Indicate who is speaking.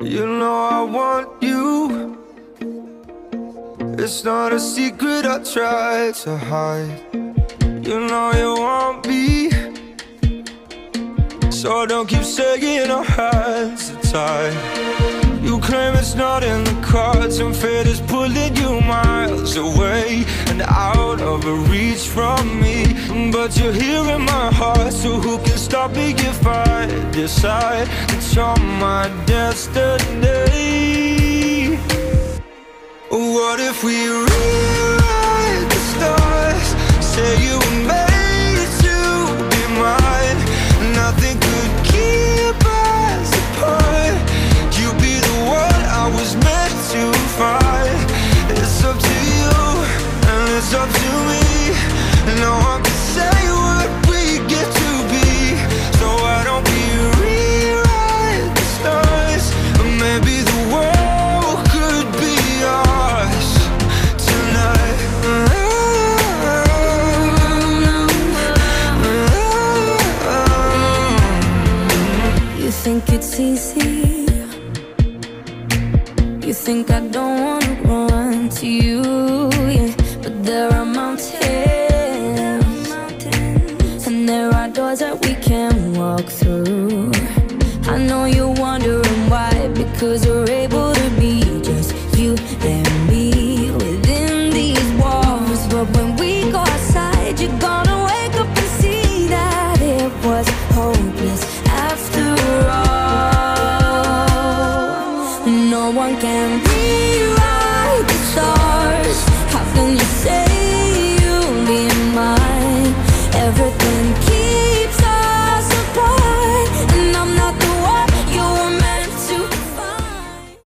Speaker 1: You know I want you. It's not a secret I try to hide. You know you want me, so don't keep saying our hands are tied. You claim it's not in the cards, and fate is pulling you miles away and out of reach from me. But you're here in my heart, so who can stop me if I decide that you're my destiny? What if we rewrite the stars? Say you were made to be mine. Nothing could keep us apart. You'd be the one I was meant to find. It's up to you, and it's up to me. No one can say what we get to be. So why don't we rewrite the stars? Or maybe the world could be ours tonight.
Speaker 2: You think it's easy? You think I don't wanna run to you, yeah. But there are mountains, and there are doors that we can walk through. I know you're wondering why, because we're able to be just you and me within these walls. But when we go outside, you're gonna wake up and see that it was hopeless after all. No one can breathe.